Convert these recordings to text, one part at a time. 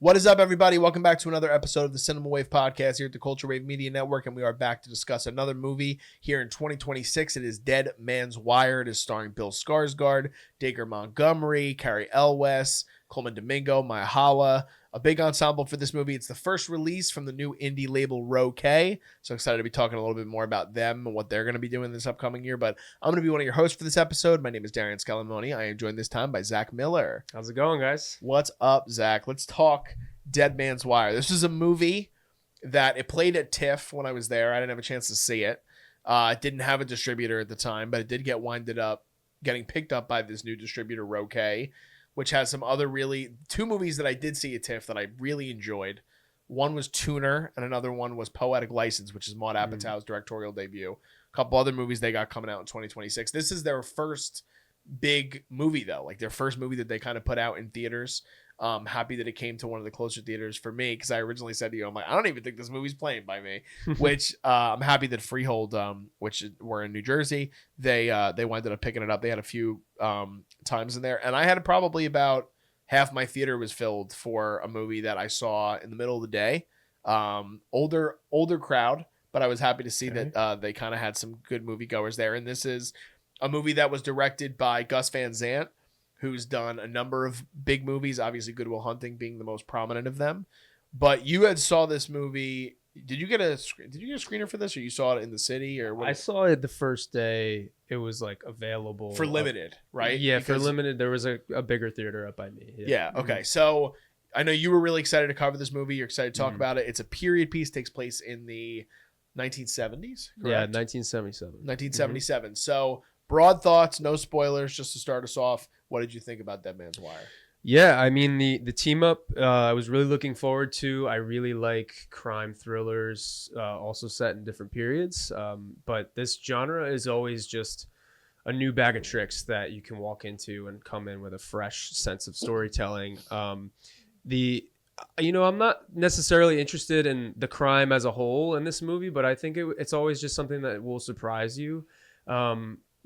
What is up, everybody? Welcome back to another episode of the Cinema Wave Podcast here at the Culture Wave Media Network, and we are back to discuss another movie here in 2026. It is Dead Man's Wire. It is starring Bill Skarsgard, Dacre Montgomery, Cary Elwes, Colman Domingo, Mahala. A big ensemble for this movie. It's the first release from the new indie label Roque. So excited to be talking a little bit more about them and what they're going to be doing this upcoming year. But I'm going to be one of your hosts for this episode. My name is Darian Zach. I am joined this time by Zach Miller. How's it going, guys? What's up, Zach? Let's talk Dead Man's Wire. This is a movie that it played at TIFF when I was there. I didn't have a chance to see it. It didn't have a distributor at the time, but it did get winded up getting picked up by this new distributor, Roque, which has some other two movies that I did see at TIFF that I really enjoyed. One was Tuner, and another one was Poetic License, which is Maud Apatow's directorial debut. A couple other movies they got coming out in 2026. This is their first big movie, though, like their first movie that they kind of put out in theaters. Happy that it came to one of the closer theaters for me, because I originally said to you, I'm like, I don't even think this movie's playing by me, which I'm happy that Freehold, which were in New Jersey, they winded up picking it up. They had a few times in there, and I had probably about half my theater was filled for a movie that I saw in the middle of the day. Older crowd, but I was happy to see that they kind of had some good moviegoers there. And this is a movie that was directed by Gus Van Sant, who's done a number of big movies, obviously Good Will Hunting being the most prominent of them. But you had saw this movie. Did you get a screener for this, or you saw it in the city, or what? I saw it the first day it was like available for limited, right? Yeah, because for limited there was a bigger theater up by me. Yeah, okay. So I know you were really excited to cover this movie. You're excited to talk about it. It's a period piece, takes place in the 1970s, correct? Yeah, 1977. 1977. So broad thoughts, no spoilers, just to start us off. What did you think about Dead Man's Wire? Yeah, I mean, the team up I was really looking forward to. I really like crime thrillers, also set in different periods. But this genre is always just a new bag of tricks that you can walk into and come in with a fresh sense of storytelling. I'm not necessarily interested in the crime as a whole in this movie, but I think it's always just something that will surprise you.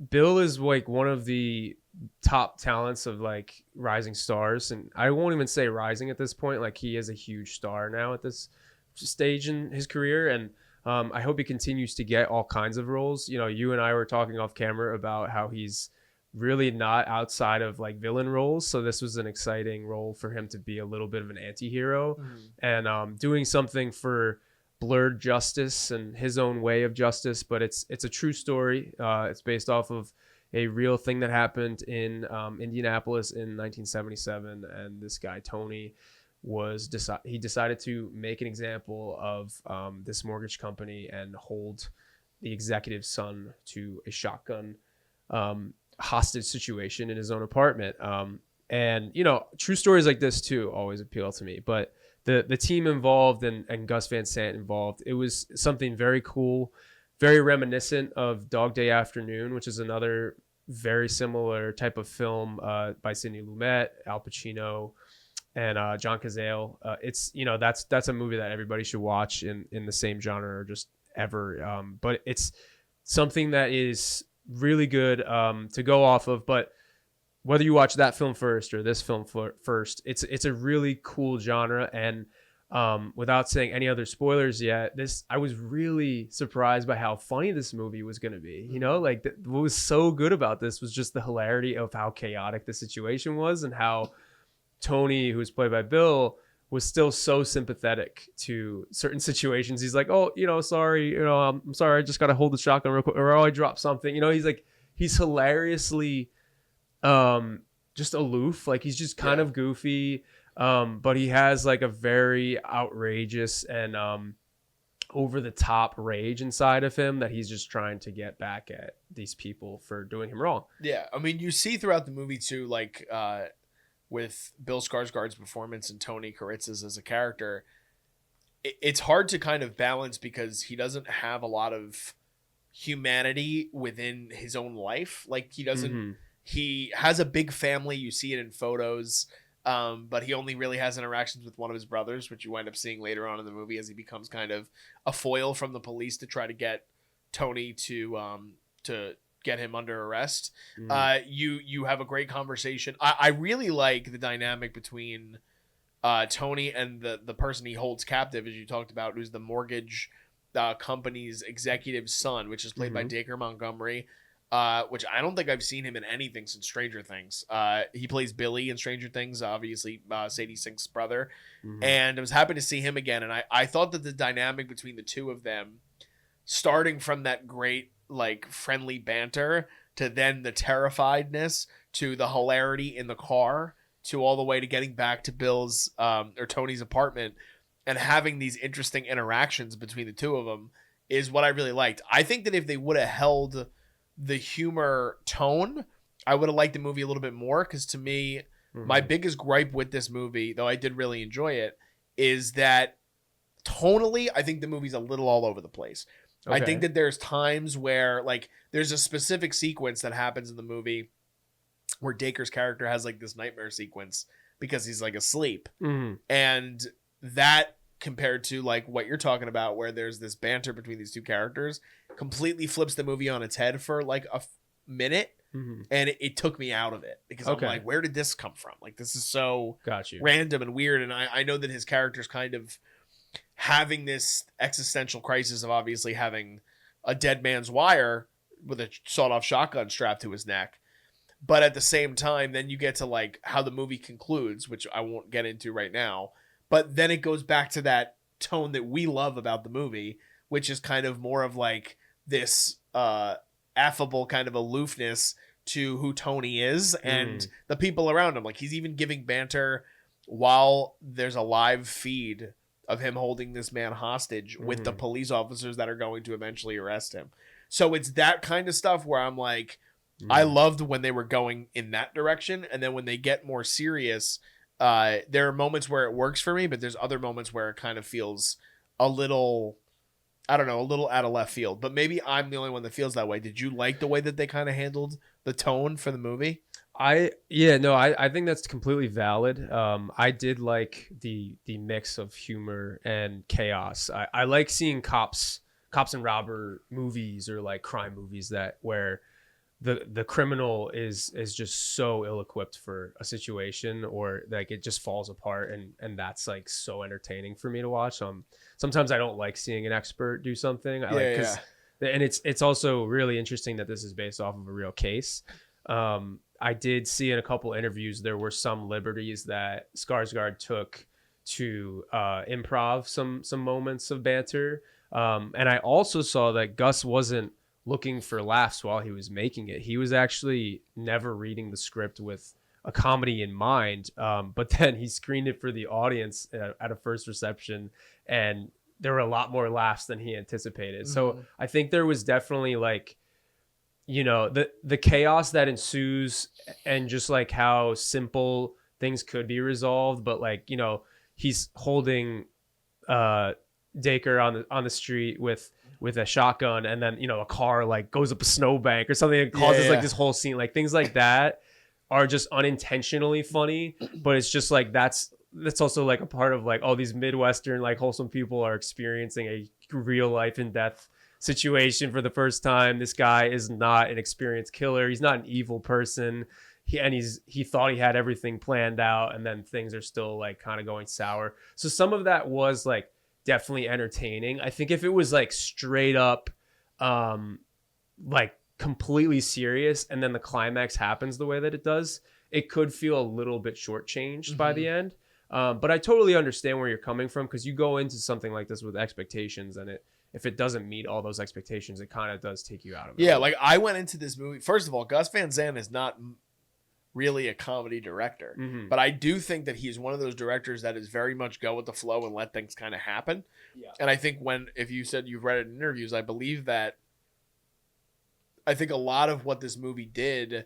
Bill is like one of the top talents of like rising stars, and I won't even say rising at this point. Like, he is a huge star now at this stage in his career, and I hope he continues to get all kinds of roles. You know, you and I were talking off camera about how he's really not outside of like villain roles, so this was an exciting role for him to be a little bit of an anti-hero and doing something for blurred justice and his own way of justice. But it's a true story. It's based off of a real thing that happened in Indianapolis in 1977, and this guy Tony he decided to make an example of this mortgage company and hold the executive's son to a shotgun hostage situation in his own apartment. And you know, true stories like this too always appeal to me. But the team involved and Gus Van Sant involved, it was something very cool, very reminiscent of Dog Day Afternoon, which is another very similar type of film by Sidney Lumet, Al Pacino, and John Cazale. It's, you know, that's a movie that everybody should watch in the same genre or just ever. But it's something that is really good to go off of. But whether you watch that film first or this film first, it's a really cool genre. And without saying any other spoilers yet, I was really surprised by how funny this movie was going to be. You know, like what was so good about this was just the hilarity of how chaotic the situation was, and how Tony, who was played by Bill, was still so sympathetic to certain situations. He's like, oh, you know, sorry, you know, I'm sorry, I just got to hold the shotgun real quick, or oh, I dropped something. You know, he's hilariously just aloof. Like, he's just kind of goofy. But he has like a very outrageous and over the top rage inside of him that he's just trying to get back at these people for doing him wrong. Yeah, I mean, you see throughout the movie too, like with Bill Skarsgard's performance and Tony Kiritsis as a character, it's hard to kind of balance because he doesn't have a lot of humanity within his own life. Like, he doesn't. He has a big family. You see it in photos. But he only really has interactions with one of his brothers, which you wind up seeing later on in the movie as he becomes kind of a foil from the police to try to get Tony to get him under arrest. You have a great conversation. I really like the dynamic between Tony and the person he holds captive, as you talked about, who's the mortgage company's executive's son, which is played by Dacre Montgomery, which I don't think I've seen him in anything since Stranger Things. He plays Billy in Stranger Things, obviously Sadie Sink's brother, and I was happy to see him again. And I thought that the dynamic between the two of them, starting from that great like friendly banter to then the terrifiedness to the hilarity in the car to all the way to getting back to Bill's or Tony's apartment and having these interesting interactions between the two of them is what I really liked. I think that if they would have held the humor tone, I would have liked the movie a little bit more, because to me, my biggest gripe with this movie, though I did really enjoy it, is that tonally, I think the movie's a little all over the place. Okay. I think that there's times where, like, there's a specific sequence that happens in the movie where Dacre's character has, like, this nightmare sequence because he's, like, asleep. And that, compared to, like, what you're talking about, where there's this banter between these two characters, completely flips the movie on its head for, like, a minute. And it took me out of it because I'm like, where did this come from? Like, this is so random and weird. And I know that his character's kind of having this existential crisis of obviously having a dead man's wire with a sawed-off shotgun strapped to his neck. But at the same time, then you get to like how the movie concludes, which I won't get into right now. But then it goes back to that tone that we love about the movie, which is kind of more of like this affable kind of aloofness to who Tony is and the people around him. Like, he's even giving banter while there's a live feed of him holding this man hostage with the police officers that are going to eventually arrest him. So it's that kind of stuff where I'm like, I loved when they were going in that direction. And then when they get more serious, there are moments where it works for me, but there's other moments where it kind of feels a little, I don't know, a little out of left field. But maybe I'm the only one that feels that way. Did you like the way that they kind of handled the tone for the movie? I think that's completely valid. I did like the mix of humor and chaos. I like seeing cops and robber movies or like crime movies that where the criminal is just so ill-equipped for a situation, or like it just falls apart, and that's like so entertaining for me to watch. Sometimes I don't like seeing an expert do something. And it's also really interesting that this is based off of a real case. I did see in a couple interviews there were some liberties that Skarsgård took to improv some moments of banter. And I also saw that Gus wasn't looking for laughs while he was making it. He was actually never reading the script with a comedy in mind. But then he screened it for the audience at a first reception, and there were a lot more laughs than he anticipated. So I think there was definitely like, you know, the chaos that ensues and just like how simple things could be resolved. But like, you know, he's holding Dacre on the street with a shotgun, and then, you know, a car like goes up a snowbank or something and causes like this whole scene. Like, things like that are just unintentionally funny, but it's just like that's also like a part of like, oh, these Midwestern like wholesome people are experiencing a real life and death situation for the first time. This guy is not an experienced killer. He's not an evil person. He thought he had everything planned out, and then things are still like kind of going sour. So some of that was like definitely entertaining. I think if it was like straight up like completely serious and then the climax happens the way that it does, it could feel a little bit shortchanged by the end. But I totally understand where you're coming from, because you go into something like this with expectations, and if it doesn't meet all those expectations, it kind of does take you out of it. Yeah, like I went into this movie, first of all, Gus Van Sant is not really a comedy director, but I do think that he's one of those directors that is very much go with the flow and let things kind of happen. Yeah. And I think if you said you've read it in interviews, I believe that I think a lot of what this movie did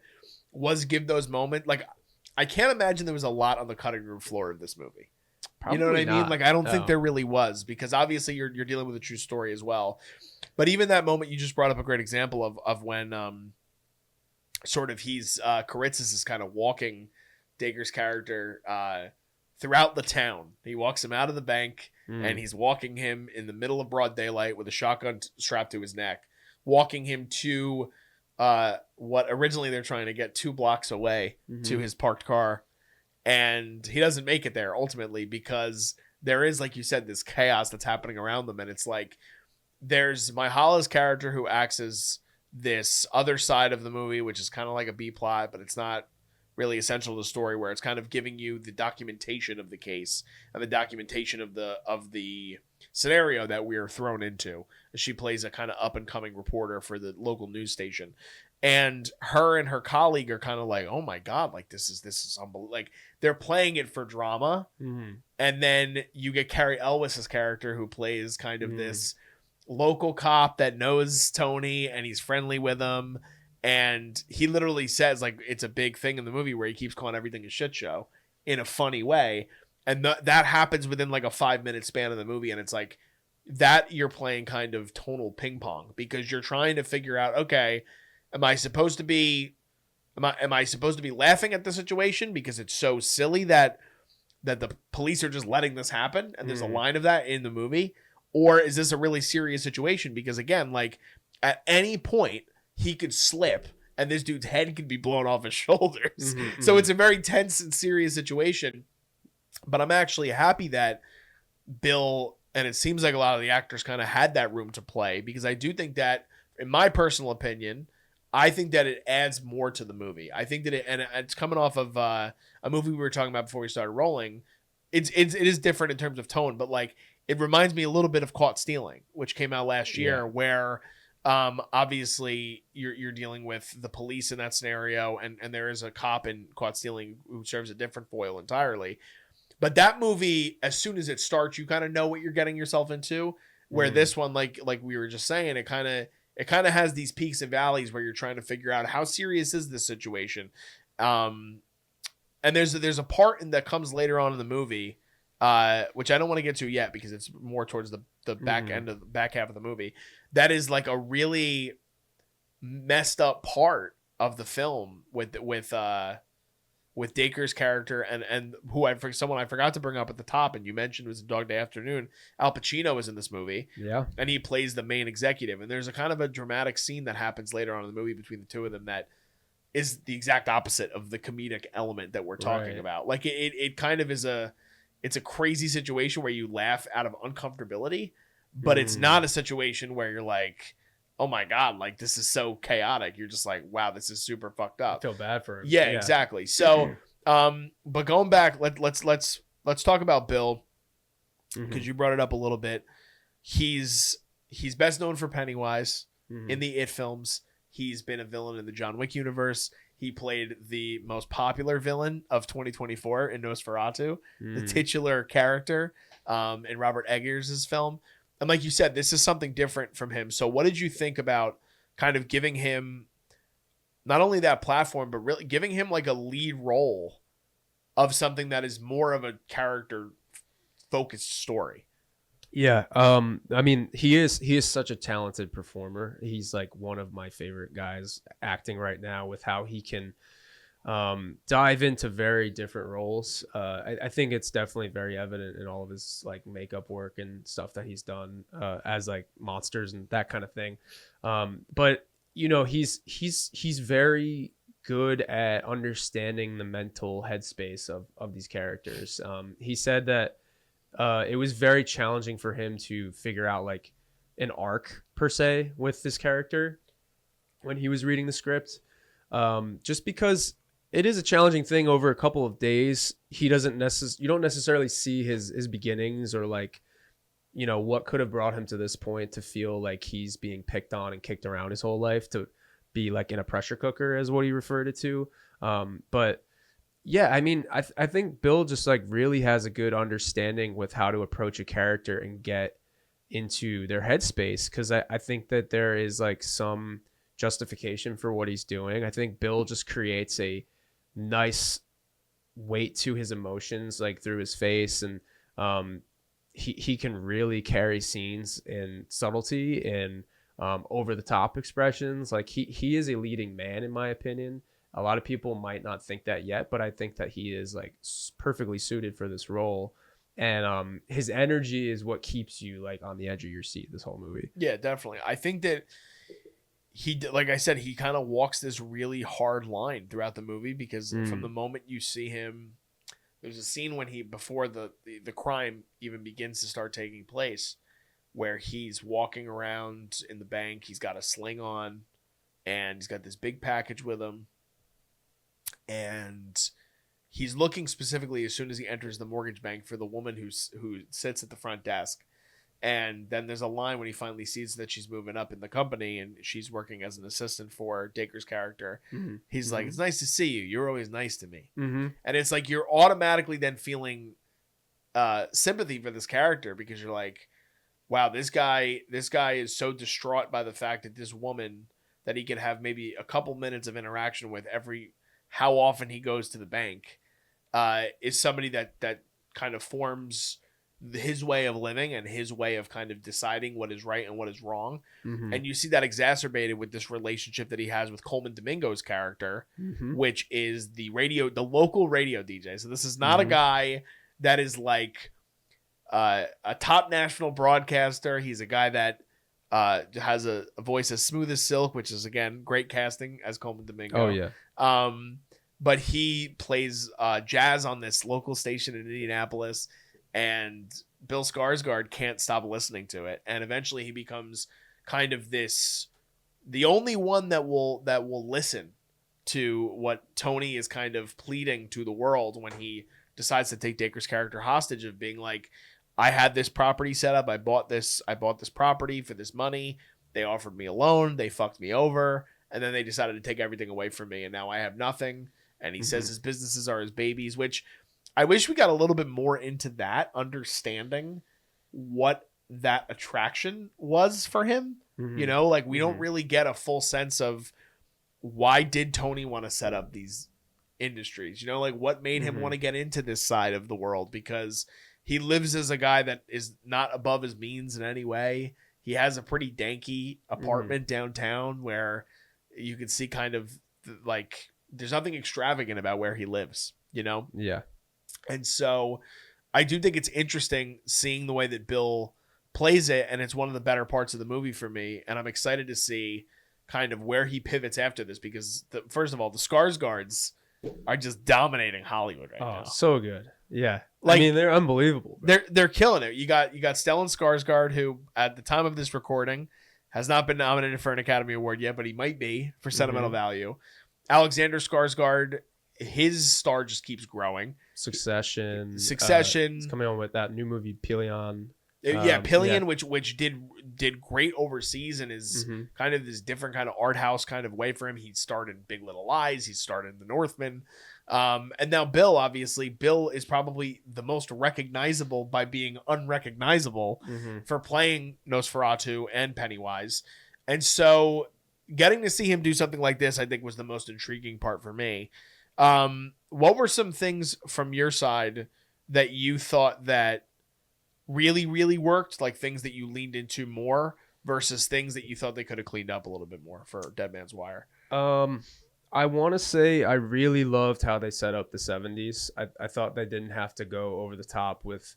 was give those moments. Like, I can't imagine there was a lot on the cutting room floor of this movie. Probably, you know what I mean? Like, I don't think there really was, because obviously you're dealing with a true story as well. But even that moment, you just brought up a great example of when sort of Kiritsis is kind of walking Dacre's character throughout the town. He walks him out of the bank, and he's walking him in the middle of broad daylight with a shotgun strapped to his neck, walking him to what originally they're trying to get 2 blocks away to his parked car. and he doesn't make it there ultimately because there is, like you said, this chaos that's happening around them, and it's like there's Myhala's character who acts as this other side of the movie, which is kind of like a B plot, but it's not really essential to the story, where it's kind of giving you the documentation of the case and the documentation of the scenario that we're thrown into. She plays a kind of up and coming reporter for the local news station, and her colleague are kind of like, oh my god, like this is unbelievable. Like they're playing it for drama. And then you get Cary Elwes' character, who plays kind of this local cop that knows Tony and he's friendly with him. And he literally says, like, it's a big thing in the movie where he keeps calling everything a shit show in a funny way. And that happens within like a 5-minute span of the movie. And it's like that you're playing kind of tonal ping pong, because you're trying to figure out, okay, am I supposed to be laughing at the situation because it's so silly that the police are just letting this happen? And there's a line of that in the movie. Or is this a really serious situation? Because again, like at any point, he could slip and this dude's head could be blown off his shoulders. So it's a very tense and serious situation. But I'm actually happy that Bill, and it seems like a lot of the actors kind of had that room to play, because I do think that, in my personal opinion, I think that it adds more to the movie. I think that it's coming off of a movie we were talking about before we started rolling. It is different in terms of tone, but like it reminds me a little bit of Caught Stealing, which came out last year, where obviously you're dealing with the police in that scenario, and there is a cop in Caught Stealing who serves a different foil entirely. But that movie, as soon as it starts, you kind of know what you're getting yourself into. Where this one, like we were just saying, it kind of has these peaks and valleys where you're trying to figure out how serious is this situation. And there's a part that comes later on in the movie, which I don't want to get to yet because it's more towards the back end of the back half of the movie. That is like a really messed up part of the film with Dacre's character and someone I forgot to bring up at the top, and you mentioned was Dog Day Afternoon. Al Pacino is in this movie. Yeah. And he plays the main executive. And there's a kind of a dramatic scene that happens later on in the movie between the two of them that is the exact opposite of the comedic element that we're talking about. Like it kind of is it's a crazy situation where you laugh out of uncomfortability, but it's not a situation where you're like, oh my God, like this is so chaotic. You're just like, wow, this is super fucked up. I feel bad for him. Yeah, exactly. So, but going back, let's talk about Bill, because you brought it up a little bit. He's best known for Pennywise in the It films. He's been a villain in the John Wick universe. He played the most popular villain of 2024 in Nosferatu, the titular character in Robert Eggers' film. And like you said, this is something different from him. So what did you think about kind of giving him not only that platform, but really giving him like a lead role of something that is more of a character focused story? Yeah. I mean, he is such a talented performer. He's like one of my favorite guys acting right now, with how he can dive into very different roles. I think it's definitely very evident in all of his like makeup work and stuff that he's done as like monsters and that kind of thing. But you know, he's very good at understanding the mental headspace of these characters. He said that it was very challenging for him to figure out like an arc per se with this character when he was reading the script, just because it is a challenging thing over a couple of days. You don't necessarily see his beginnings, or like, you know, what could have brought him to this point to feel like he's being picked on and kicked around his whole life, to be like in a pressure cooker, as what he referred it to. But yeah, I mean, I think Bill just like really has a good understanding with how to approach a character and get into their headspace, because I think that there is like some justification for what he's doing. I think Bill just creates a nice weight to his emotions, like through his face, and he can really carry scenes in subtlety and over the top expressions. Like he is a leading man, in my opinion. A lot of people might not think that yet, but I think that he is like perfectly suited for this role. And his energy is what keeps you like on the edge of your seat this whole movie. Yeah, definitely. I think that like I said, he kind of walks this really hard line throughout the movie, because from the moment you see him there's a scene when before the crime even begins to start taking place, where he's walking around in the bank. He's got a sling on, and he's got this big package with him, and he's looking specifically as soon as he enters the mortgage bank for the woman who sits at the front desk. And then there's a line when he finally sees that she's moving up in the company and she's working as an assistant for Dacre's character. Mm-hmm. He's like, "It's nice to see you. You're always nice to me." Mm-hmm. And it's like you're automatically then feeling sympathy for this character, because you're like, wow, this guy is so distraught by the fact that this woman that he could have maybe a couple minutes of interaction with how often he goes to the bank is somebody that kind of forms his way of living and his way of kind of deciding what is right and what is wrong. Mm-hmm. And you see that exacerbated with this relationship that he has with Colman Domingo's character, mm-hmm. which is the local radio DJ. So this is not a guy that is like a top national broadcaster. He's a guy that has a voice as smooth as silk, which is, again, great casting as Colman Domingo. Oh, yeah. But he plays jazz on this local station in Indianapolis, and Bill Skarsgard can't stop listening to it. And eventually he becomes kind of the only one that will listen to what Tony is kind of pleading to the world when he decides to take Dacre's character hostage, of being like, I had this property set up. I bought this property for this money. They offered me a loan. They fucked me over. And then they decided to take everything away from me. And now I have nothing. And he says his businesses are his babies, which I wish we got a little bit more into that, understanding what that attraction was for him. Mm-hmm. You know, like we don't really get a full sense of why did Tony want to set up these industries? You know, like what made him want to get into this side of the world, because he lives as a guy that is not above his means in any way. He has a pretty danky apartment downtown where you can see kind of like there's nothing extravagant about where he lives, you know? Yeah. And so I do think it's interesting seeing the way that Bill plays it, and it's one of the better parts of the movie for me. And I'm excited to see kind of where he pivots after this, because first of all, the Skarsgards are just dominating Hollywood right now. So good. Yeah. Like, I mean, they're unbelievable. They're killing it. You got Stellan Skarsgård, who at the time of this recording has not been nominated for an Academy Award yet, but he might be for sentimental value. Alexander Skarsgård, his star just keeps growing. Succession. He's coming on with that new movie, Pelion. Pelion, which did great overseas and is kind of this different kind of art house kind of way for him. He starred in Big Little Lies. He starred in The Northman. And now Bill is probably the most recognizable by being unrecognizable for playing Nosferatu and Pennywise. And so getting to see him do something like this, I think, was the most intriguing part for me. What were some things from your side that you thought that really, really worked, like things that you leaned into more versus things that you thought they could have cleaned up a little bit more for Dead Man's Wire? I want to say I really loved how they set up the 70s. I thought they didn't have to go over the top with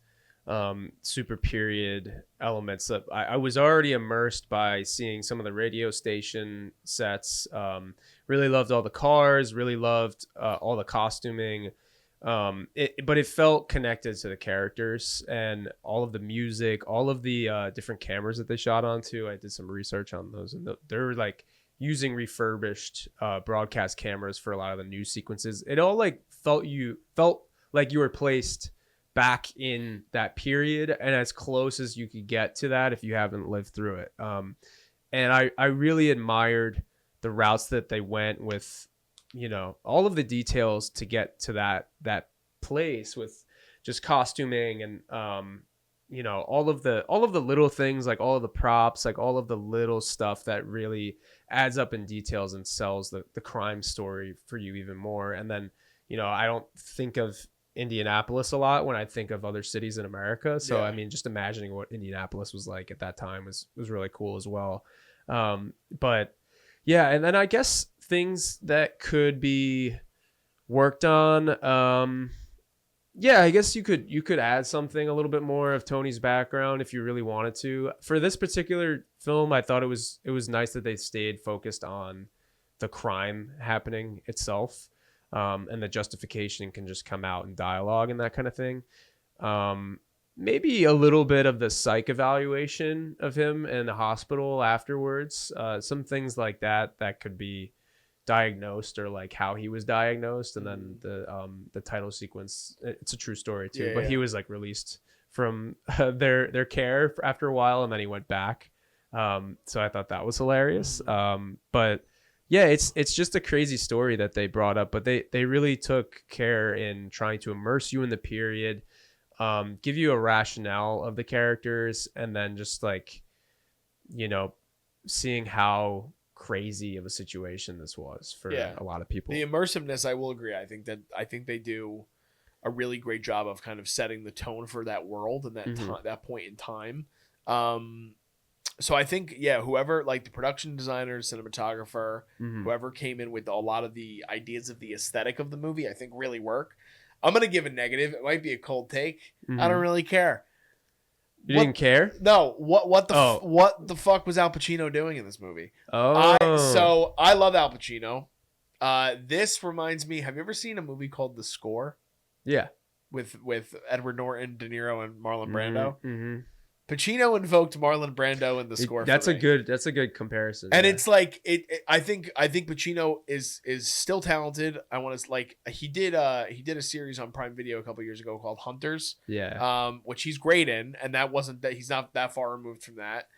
super period elements. I was already immersed by seeing some of the radio station sets. Really loved all the cars, really loved all the costuming. But it felt connected to the characters and all of the music, all of the different cameras that they shot onto. I did some research on those, and they're like using refurbished broadcast cameras for a lot of the news sequences. It all like felt like you were placed back in that period and as close as you could get to that if you haven't lived through it. And I really admired the routes that they went with, you know, all of the details to get to that place with just costuming and you know, all of the little things, like all of the props, like all of the little stuff that really adds up in details and sells the crime story for you even more. And then, you know, I don't think of Indianapolis a lot when I think of other cities in America. So, yeah. I mean, just imagining what Indianapolis was like at that time was really cool as well. But yeah, and then I guess things that could be worked on. Yeah, I guess you could add something a little bit more of Tony's background if you really wanted to. For this particular film, I thought it was nice that they stayed focused on the crime happening itself. and the justification can just come out in dialogue and that kind of thing. Maybe a little bit of the psych evaluation of him in the hospital afterwards. Some things like that could be diagnosed, or like how he was diagnosed, and then the title sequence. It's a true story too, but he was like released from their care after a while, and then he went back. So I thought that was hilarious. But yeah, it's just a crazy story that they brought up, but they really took care in trying to immerse you in the period. Give you a rationale of the characters, and then just like, seeing how crazy of a situation this was for a lot of people. The immersiveness, I will agree. I think they do a really great job of kind of setting the tone for that world and that that point in time. So I think, whoever, like the production designer, cinematographer, whoever came in with a lot of the ideas of the aesthetic of the movie, I think really work. I'm going to give a negative. It might be a cold take. I don't really care. You didn't care? No. What the fuck was Al Pacino doing in this movie? Oh. I love Al Pacino. This reminds me, have you ever seen a movie called The Score? Yeah. With Edward Norton, De Niro, and Marlon Brando? Pacino invoked Marlon Brando in The Score. That's a good comparison. And it's like I think Pacino is still talented. I want to like he did a series on Prime Video a couple years ago called Hunters. Yeah. Which he's great in, and that wasn't that he's not that far removed from that.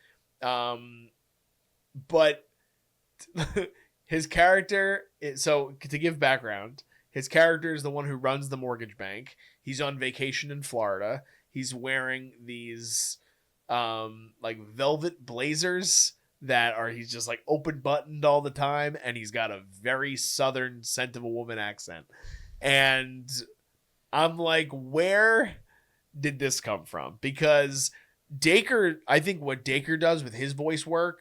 But his character so to give background, his character is the one who runs the mortgage bank. He's on vacation in Florida. He's wearing these like velvet blazers he's just like open buttoned all the time, and he's got a very southern scent of a woman accent. And I'm like, where did this come from? Because Dacre, I think what Dacre does with his voice work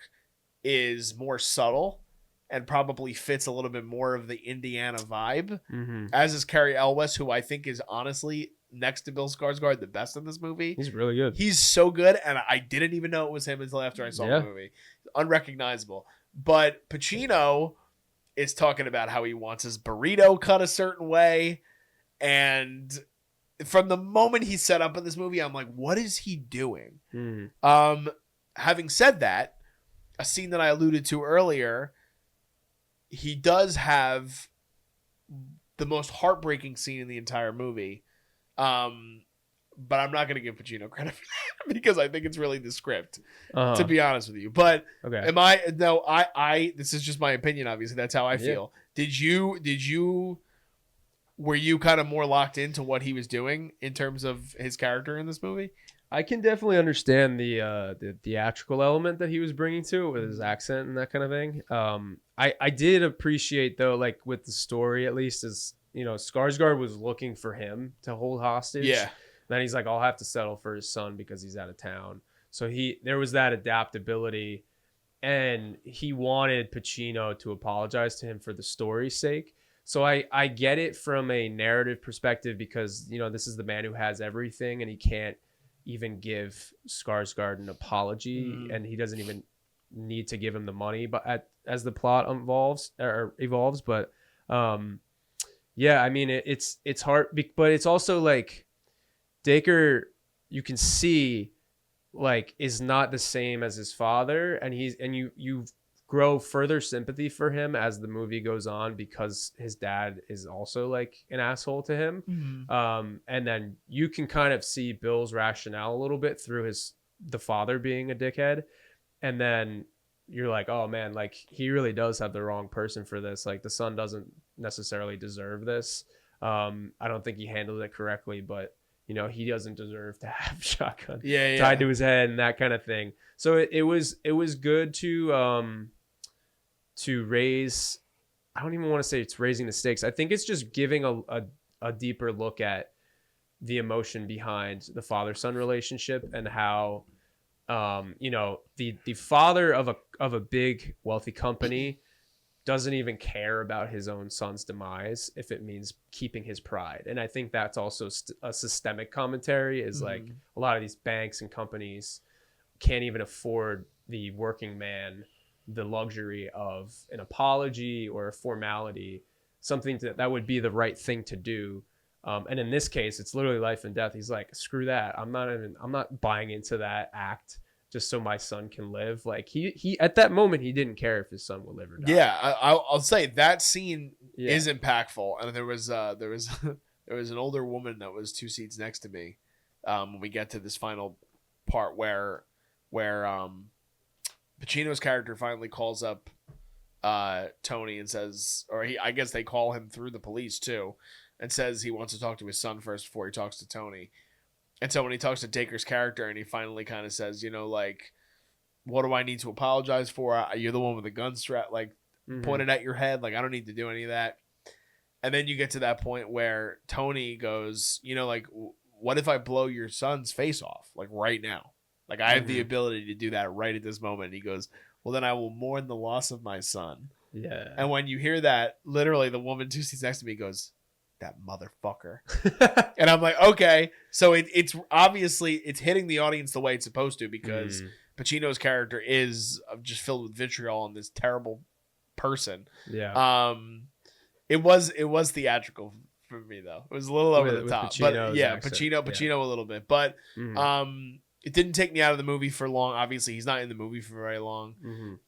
is more subtle and probably fits a little bit more of the Indiana vibe, as is Cary Elwes, who I think is honestly, next to Bill Skarsgard, the best in this movie. He's really good. He's so good, and I didn't even know it was him until after I saw the movie. Unrecognizable. But Pacino is talking about how he wants his burrito cut a certain way, and from the moment he's set up in this movie, I'm like, what is he doing? Having said that, a scene that I alluded to earlier, he does have the most heartbreaking scene in the entire movie. But I'm not going to give Pacino credit for that because I think it's really the script, to be honest with you. But this is just my opinion. Obviously, that's how I feel. Were you kind of more locked into what he was doing in terms of his character in this movie? I can definitely understand the theatrical element that he was bringing to it with his accent and that kind of thing. I did appreciate, though, like with the story, at least, is, Skarsgård was looking for him to hold hostage. Yeah. Then he's like, I'll have to settle for his son because he's out of town. So there was that adaptability, and he wanted Pacino to apologize to him for the story's sake. So I get it from a narrative perspective because, this is the man who has everything, and he can't even give Skarsgård an apology, and he doesn't even need to give him the money, but as the plot evolves. But yeah, I mean, it's hard, but it's also like Dacre, you can see, like, is not the same as his father, and you grow further sympathy for him as the movie goes on because his dad is also like an asshole to him. And then you can kind of see Bill's rationale a little bit through the father being a dickhead, and then you're like, oh man, like he really does have the wrong person for this. Like the son doesn't necessarily deserve this. I don't think he handled it correctly, but he doesn't deserve to have a shotgun tied to his head and that kind of thing. So it was good to raise, I don't even want to say it's raising the stakes. I think it's just giving a deeper look at the emotion behind the father-son relationship and how the father of a big wealthy company doesn't even care about his own son's demise if it means keeping his pride. And I think that's also a systemic commentary, is like a lot of these banks and companies can't even afford the working man the luxury of an apology or a formality. something that would be the right thing to do. And in this case, it's literally life and death. He's like, screw that. I'm not buying into that act just so my son can live. Like he at that moment, he didn't care if his son would live or die. Yeah, I'll say that scene is impactful. And there was there was an older woman that was 2 seats next to me when we get to this final part where Pacino's character finally calls up Tony and says, or I guess they call him through the police too, and says he wants to talk to his son first before he talks to Tony. And so when he talks to Dacre's character and he finally kind of says, like, what do I need to apologize for? You're the one with the gun strap, like, pointed at your head. Like, I don't need to do any of that. And then you get to that point where Tony goes, like, what if I blow your son's face off, like, right now? Like, I have the ability to do that right at this moment. And he goes, well, then I will mourn the loss of my son. Yeah. And when you hear that, literally the woman 2 seats next to me goes, that motherfucker. And I'm like, okay. So it's obviously it's hitting the audience the way it's supposed to, because Pacino's character is just filled with vitriol on this terrible person. Yeah. It was theatrical for me though. It was a little over the top. Pacino's but yeah, accent. Pacino a little bit. But it didn't take me out of the movie for long. Obviously, he's not in the movie for very long.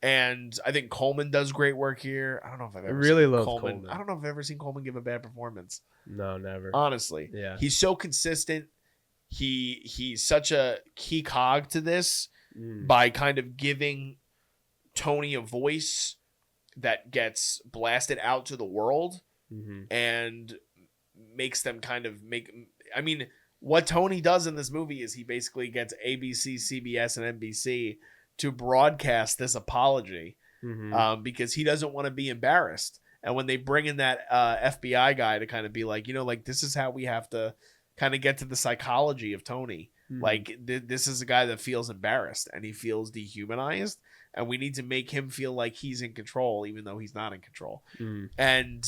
And I think Colman does great work here. I don't know if I've ever really seen love Colman. I don't know if I've ever seen Colman give a bad performance. No, never. Honestly. Yeah. He's so consistent. He's such a key cog to this by kind of giving Tony a voice that gets blasted out to the world and makes them kind of I mean, what Tony does in this movie is he basically gets ABC, CBS, and NBC to broadcast this apology because he doesn't want to be embarrassed. And when they bring in that FBI guy to kind of be like, like, this is how we have to kind of get to the psychology of Tony. Like, this is a guy that feels embarrassed and he feels dehumanized, and we need to make him feel like he's in control, even though he's not in control. And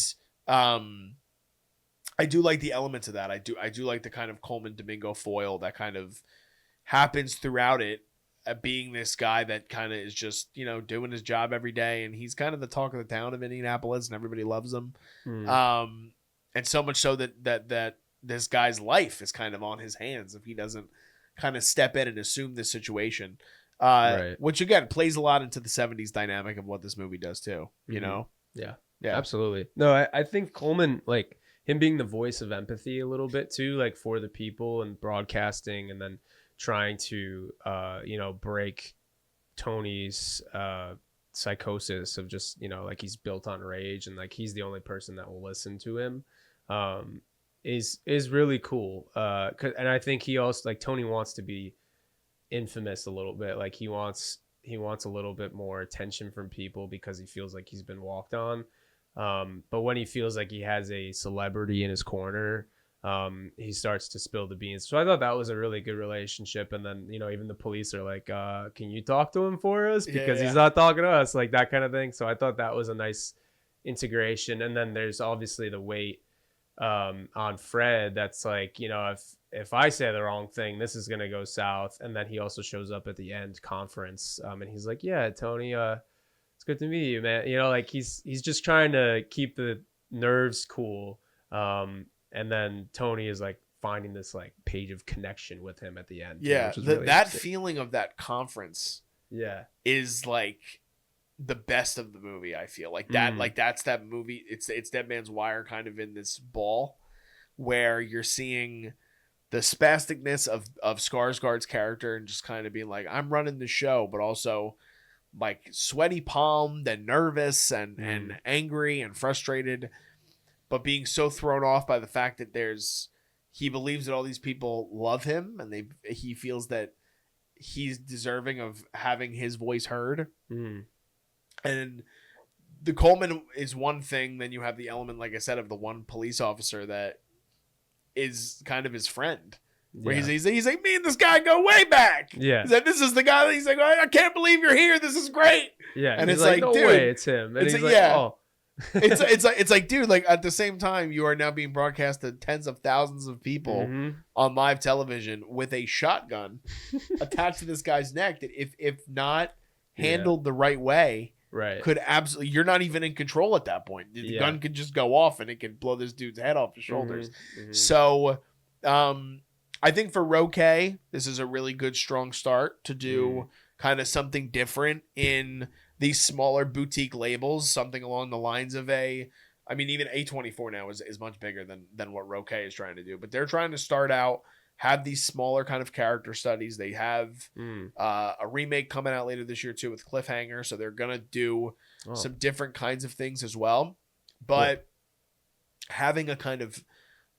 I do like the elements of that. I do like the kind of Colman Domingo foil that kind of happens throughout it, being this guy that kind of is just, doing his job every day. And he's kind of the talk of the town of Indianapolis and everybody loves him. And so much so that this guy's life is kind of on his hands if he doesn't kind of step in and assume this situation. Which again plays a lot into the 70s dynamic of what this movie does too, Yeah, absolutely. No, I think Colman, like, him being the voice of empathy a little bit too, like, for the people and broadcasting, and then trying to break Tony's psychosis of just, like, he's built on rage and like he's the only person that will listen to him, is really cool. And I think he also, like, Tony wants to be infamous a little bit. Like, he wants a little bit more attention from people because he feels like he's been walked on. But when he feels like he has a celebrity in his corner, he starts to spill the beans. So I thought that was a really good relationship. And then, even the police are like, can you talk to him for us? Because he's not talking to us, like that kind of thing. So I thought that was a nice integration. And then there's obviously the weight on Fred. That's like, if I say the wrong thing, this is going to go south. And then he also shows up at the end conference. And he's like, yeah, Tony, it's good to meet you, man. Like, he's just trying to keep the nerves cool. And then Tony is like finding this like page of connection with him at the end. Yeah. Really that feeling of that conference is like the best of the movie. I feel like that, like that's that movie. It's Dead Man's Wire kind of in this ball where you're seeing the spasticness of Skarsgard's character and just kind of being like, I'm running the show, but also like sweaty palmed and nervous and angry and frustrated, but being so thrown off by the fact that he believes that all these people love him and he feels that he's deserving of having his voice heard. And the Colman is one thing. Then you have the element, like I said, of the one police officer that is kind of his friend. Where he's like, me and this guy go way back. Yeah. He's like, this is the guy that he's like, I can't believe you're here. This is great. Yeah. And it's like, no dude, way, it's him. And he's like, oh. it's like, dude, like at the same time, you are now being broadcast to tens of thousands of people on live television with a shotgun attached to this guy's neck that if not handled the right way, Right. could absolutely, you're not even in control at that point. The gun could just go off and it could blow this dude's head off his shoulders. So I think for Roque, this is a really good, strong start to do kind of something different in these smaller boutique labels, something along the lines of even A24 now is much bigger than what Roque is trying to do, but they're trying to start out, have these smaller kind of character studies. They have a remake coming out later this year too with Cliffhanger, so they're gonna do some different kinds of things as well. But having a kind of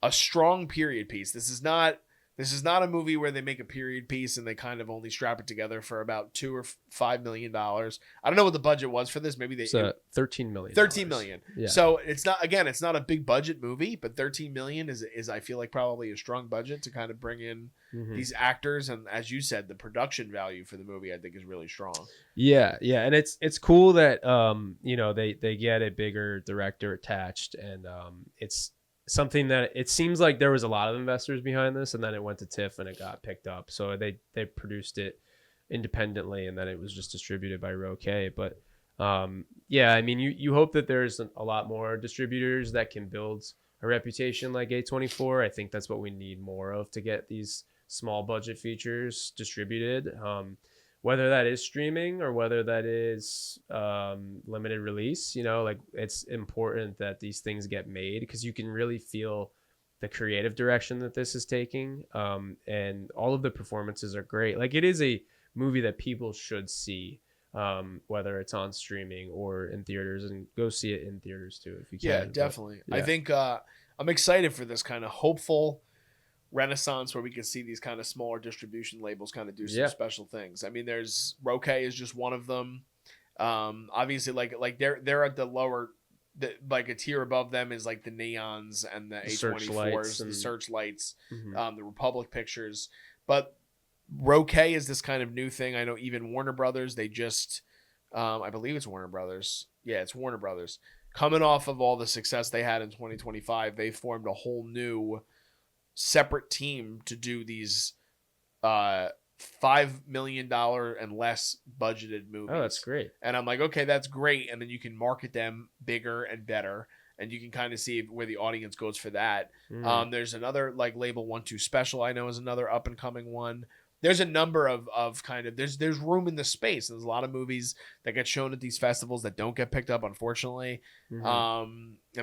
a strong period piece. This is not a movie where they make a period piece and they kind of only strap it together for about $2 or $5 million. I don't know what the budget was for this. Maybe they $13 million. $13 million. Yeah. So it's not a big budget movie, but $13 million is I feel like probably a strong budget to kind of bring in these actors, and as you said, the production value for the movie I think is really strong. Yeah, and it's cool that they get a bigger director attached, and it's something that it seems like there was a lot of investors behind this, and then it went to TIFF and it got picked up. So they produced it independently, and then it was just distributed by Roque. But you hope that there's a lot more distributors that can build a reputation like A24. I think that's what we need more of to get these small budget features distributed. Whether that is streaming or whether that is limited release, it's important that these things get made because you can really feel the creative direction that this is taking. And all of the performances are great. Like, it is a movie that people should see, whether it's on streaming or in theaters, and go see it in theaters too if you can. Yeah, definitely. I think I'm excited for this kind of hopeful renaissance where we can see these kind of smaller distribution labels kind of do some special things. I mean, there's Roque is just one of them. Obviously, like they're at the lower, like a tier above them is like the Neons and the A24s, the Searchlights, the Republic Pictures. But Roque is this kind of new thing. I know even Warner Brothers, they just, I believe it's Warner Brothers. Yeah, it's Warner Brothers. Coming off of all the success they had in 2025, they formed a whole new separate team to do these $5 million and less budgeted movies. Oh, that's great. And I'm like, okay, that's great. And then you can market them bigger and better, and you can kind of see where the audience goes for that. There's another like Label 1-2 Special, I know, is another up and coming one. There's a number of kind of there's room in the space. There's a lot of movies that get shown at these festivals that don't get picked up, unfortunately. I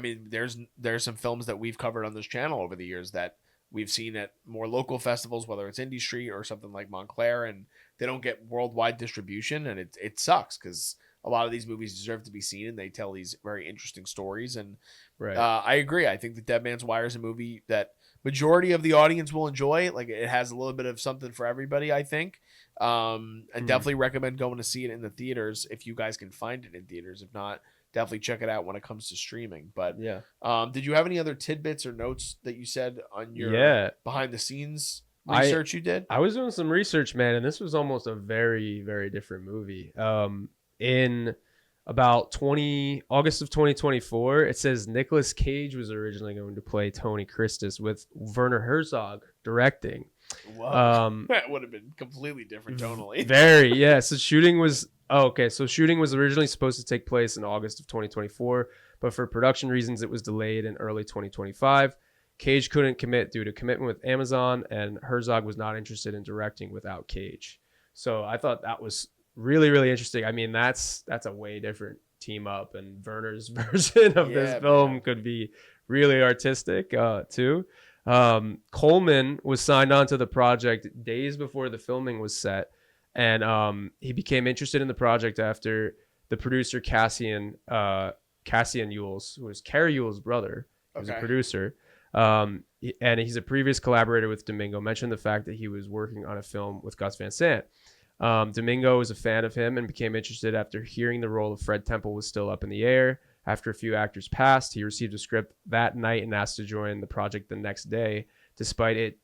mean, there's some films that we've covered on this channel over the years that we've seen at more local festivals, whether it's Indie Street or something like Montclair, and they don't get worldwide distribution, and it sucks because a lot of these movies deserve to be seen, and they tell these very interesting stories. And I agree. I think The Dead Man's Wire is a movie that majority of the audience will enjoy. Like, it has a little bit of something for everybody, I think. And definitely recommend going to see it in the theaters if you guys can find it in theaters. If not, definitely check it out when it comes to streaming. But did you have any other tidbits or notes that you said on your behind the scenes research you did? I was doing some research, man, and this was almost a very, very different movie. In about August of 2024, it says Nicolas Cage was originally going to play Tony Kiritsis with Werner Herzog directing. Whoa. That would have been completely different tonally. Very, yeah. So shooting was originally supposed to take place in August of 2024, but for production reasons, it was delayed in early 2025. Cage couldn't commit due to commitment with Amazon, and Herzog was not interested in directing without Cage. So I thought that was really, really interesting. I mean, that's a way different team up, and Werner's version of this film could be really artistic too. Colman was signed onto the project days before the filming was set, and he became interested in the project after the producer Cassian Ewells, who was Cary Elwes' brother, was a producer, and he's a previous collaborator with Domingo, mentioned the fact that he was working on a film with Gus Van Sant. Domingo was a fan of him and became interested after hearing the role of Fred Temple was still up in the air. After a few actors passed, he received a script that night and asked to join the project the next day, despite it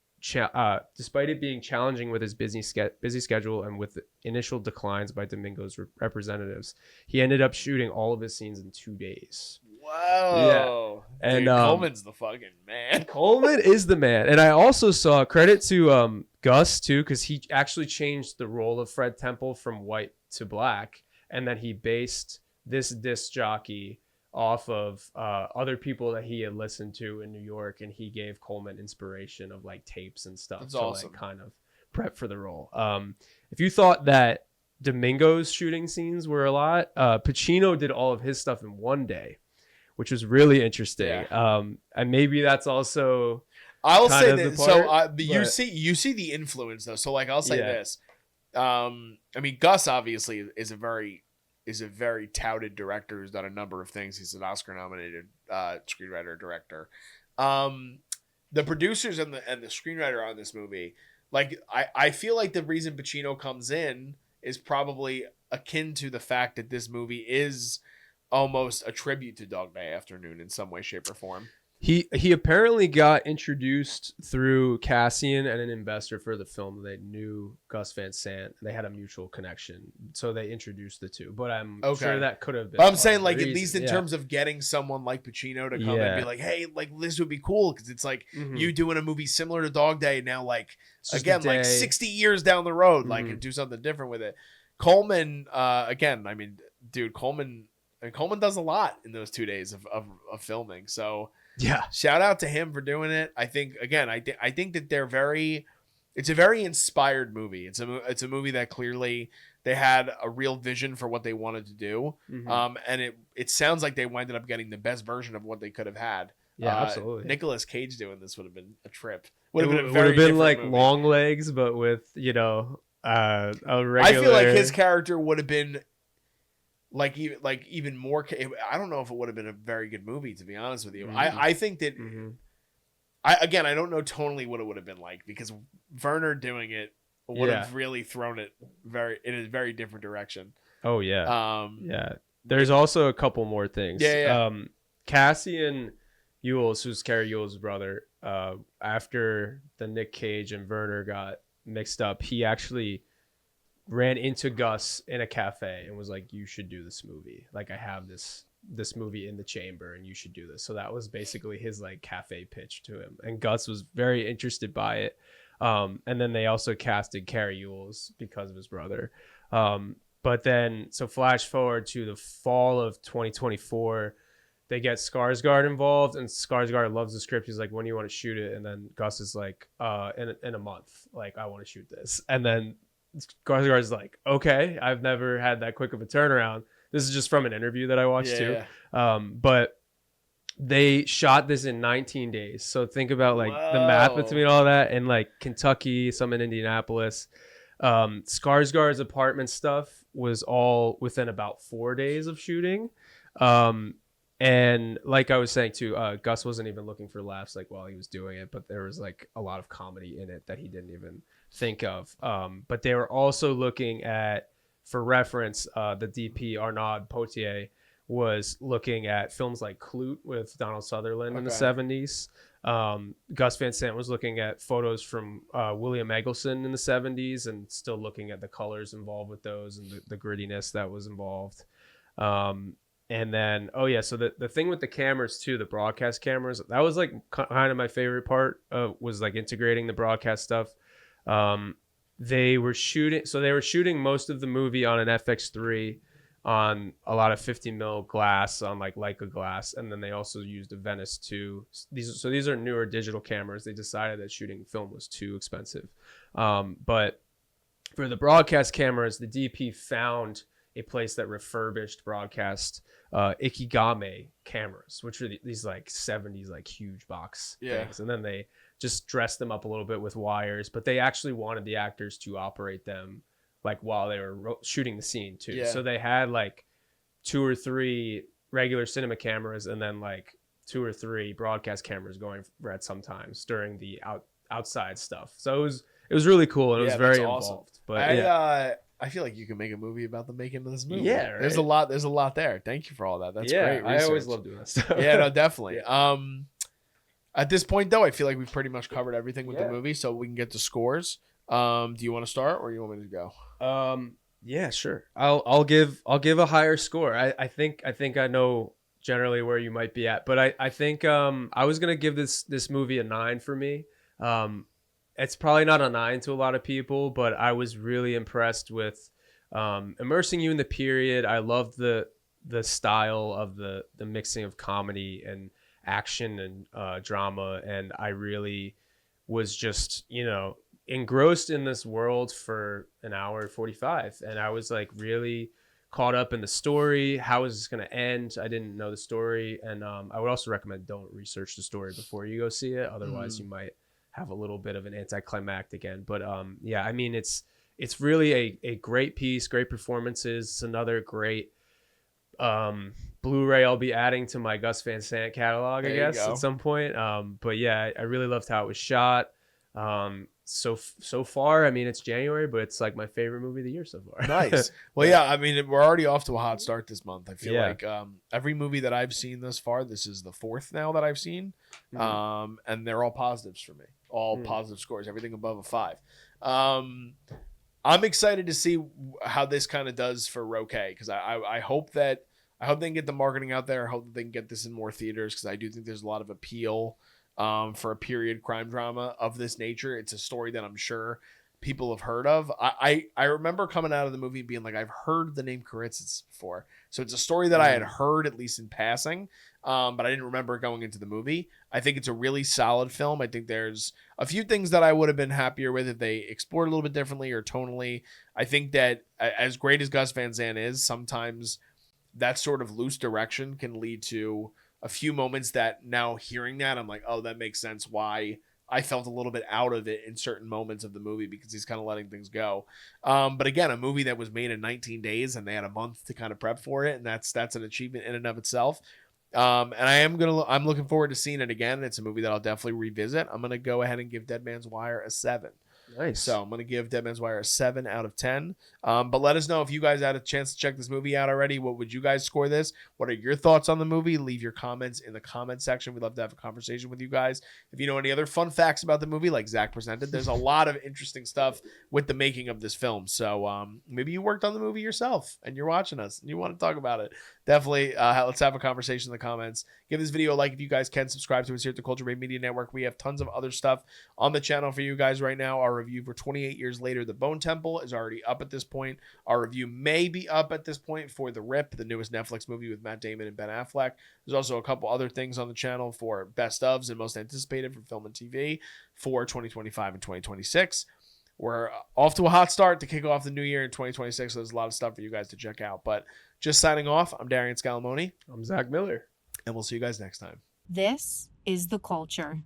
being challenging with his busy schedule and with initial declines by Domingo's representatives. He ended up shooting all of his scenes in 2 days. Whoa. Yeah. And dude, Coleman's the fucking man. Colman is the man. And I also saw credit to Gus too, because he actually changed the role of Fred Temple from white to black, and then he based this disc jockey off of other people that he had listened to in New York, and he gave Colman inspiration of like tapes and stuff. That's to awesome. Like kind of prep for the role. If you thought that Domingo's shooting scenes were a lot, Pacino did all of his stuff in one day, which was really interesting. Yeah. And maybe that's also I'll kind say of that. the part, You see the influence though. So like I'll say Yeah. this. I mean, Gus obviously is a very touted director who's done a number of things. He's an Oscar nominated screenwriter director. The producers and the screenwriter on this movie, like I feel like the reason Pacino comes in is probably akin to the fact that this movie is almost a tribute to Dog Day Afternoon in some way, shape, or form. He apparently got introduced through Cassian and an investor for the film. They knew Gus Van Sant. They had a mutual connection, so they introduced the two. But I'm sure that could have been. But I'm saying, like, at least in terms of getting someone like Pacino to come and be like, "Hey, like this would be cool," because it's like you doing a movie similar to Dog Day now, like again, like 60 years down the road, like and do something different with it. Colman, again, I mean, dude, Colman does a lot in those 2 days of filming, so. Yeah. Shout out to him for doing it. I think again, I think that it's a very inspired movie. It's a movie that clearly they had a real vision for what they wanted to do. And it sounds like they ended up getting the best version of what they could have had. Yeah, absolutely. Nicolas Cage doing this would have been a trip. Would have been like movie. Long legs, but with, a regular. I feel like his character would have been even more. I don't know if it would have been a very good movie, to be honest with you. I think that I don't know tonally what it would have been like, because Werner doing it would have really thrown it in a very different direction. Oh yeah. There's also a couple more things. Cassian Elwes, who's Cary Elwes' brother, after the Nick Cage and Werner got mixed up, he actually ran into Gus in a cafe and was like, "You should do this movie. Like, I have this movie in the chamber and you should do this." So that was basically his like cafe pitch to him, and Gus was very interested by it. And then they also casted Cary Elwes because of his brother. But then, so flash forward to the fall of 2024, they get Skarsgård involved, and Skarsgård loves the script. He's like, "When do you want to shoot it?" And then Gus is like, in a month, like, "I want to shoot this." And then Skarsgård's like, "Okay, I've never had that quick of a turnaround." This is just from an interview that I watched too. But they shot this in 19 days. So think about like the math between all that, and like Kentucky, some in Indianapolis. Skarsgård's apartment stuff was all within about 4 days of shooting. And like I was saying too, Gus wasn't even looking for laughs like while he was doing it, but there was like a lot of comedy in it that he didn't even think of. But they were also looking at, for reference, the DP Arnaud Potier was looking at films like Clute with Donald Sutherland in the 70s. Gus Van Sant was looking at photos from William Eggleston in the 70s and still looking at the colors involved with those and the grittiness that was involved. And then, so the thing with the cameras too, the broadcast cameras, that was like kind of my favorite part, was like integrating the broadcast stuff. They were shooting most of the movie on an FX3 on a lot of 50 mil glass, on like Leica glass. And then they also used a Venice 2. These are newer digital cameras. They decided that shooting film was too expensive. But for the broadcast cameras, the DP found a place that refurbished broadcast Ikigame cameras, which are these like 70s like huge box things, and then they just dressed them up a little bit with wires, but they actually wanted the actors to operate them like while they were shooting the scene too. So they had like 2 or 3 regular cinema cameras and then like 2 or 3 broadcast cameras going at sometimes during the outside stuff. So it was really cool, and it was very involved. But I feel like you can make a movie about the making of this movie. Yeah, right? There's a lot there. Thank you for all that. That's great research. I always love doing that stuff. Yeah, no, definitely. At this point though, I feel like we've pretty much covered everything with the movie, so we can get to scores. Do you want to start, or you want me to go? Yeah, sure. I'll give a higher score. I think I know generally where you might be at, but I think I was gonna give this movie a 9 for me. It's probably not a 9 to a lot of people, but I was really impressed with immersing you in the period. I loved the the style of the mixing of comedy and action and drama, and I really was just, engrossed in this world for an hour 45, and I was like really caught up in the story. How is this going to end? I didn't know the story, and I would also recommend don't research the story before you go see it, otherwise you might have a little bit of an anticlimactic end. But yeah, I mean, it's really a great piece, great performances. It's another great Blu-ray I'll be adding to my Gus Van Sant catalog, I guess, at some point. But yeah, I really loved how it was shot. So far, I mean, it's January, but it's like my favorite movie of the year so far. Nice. Well, yeah, I mean, we're already off to a hot start this month. I feel like every movie that I've seen thus far, this is the fourth now that I've seen, and they're all positives for me. All positive scores, everything above a 5. I'm excited to see how this kind of does for Roque, because I hope they can get the marketing out there. I hope that they can get this in more theaters, because I do think there's a lot of appeal for a period crime drama of this nature. It's a story that I'm sure people have heard of. I remember coming out of the movie being like, I've heard the name Kiritsis before. So it's a story that I had heard at least in passing, but I didn't remember going into the movie. I think it's a really solid film. I think there's a few things that I would have been happier with if they explored a little bit differently or tonally. I think that as great as Gus Van Sant is, sometimes that sort of loose direction can lead to a few moments that now hearing that, I'm like, oh, that makes sense why I felt a little bit out of it in certain moments of the movie, because he's kind of letting things go. But again, a movie that was made in 19 days and they had a month to kind of prep for it. And that's an achievement in and of itself. And I'm looking forward to seeing it again. It's a movie that I'll definitely revisit. I'm going to go ahead and give Dead Man's Wire a 7. Nice. So I'm going to give Dead Man's Wire a 7 out of 10. But let us know if you guys had a chance to check this movie out already. What would you guys score this? What are your thoughts on the movie? Leave your comments in the comment section. We'd love to have a conversation with you guys. If you know any other fun facts about the movie, like Zach presented, there's a lot of interesting stuff with the making of this film. So maybe you worked on the movie yourself and you're watching us and you want to talk about it. Definitely let's have a conversation in the comments. Give this video a like if you guys can. Subscribe to us here at the Culture Bay Media Network. We have tons of other stuff on the channel for you guys right now. Our review for 28 Years Later, The Bone Temple, is already up at this point. Our review may be up at this point for The Rip, the newest Netflix movie with Matt Damon and Ben Affleck. There's also a couple other things on the channel for best ofs and most anticipated for film and TV for 2025 and 2026. We're off to a hot start to kick off the new year in 2026. So there's a lot of stuff for you guys to check out. But just signing off, I'm Darian Scalmoni. I'm Zach Miller. And we'll see you guys next time. This is The Culture.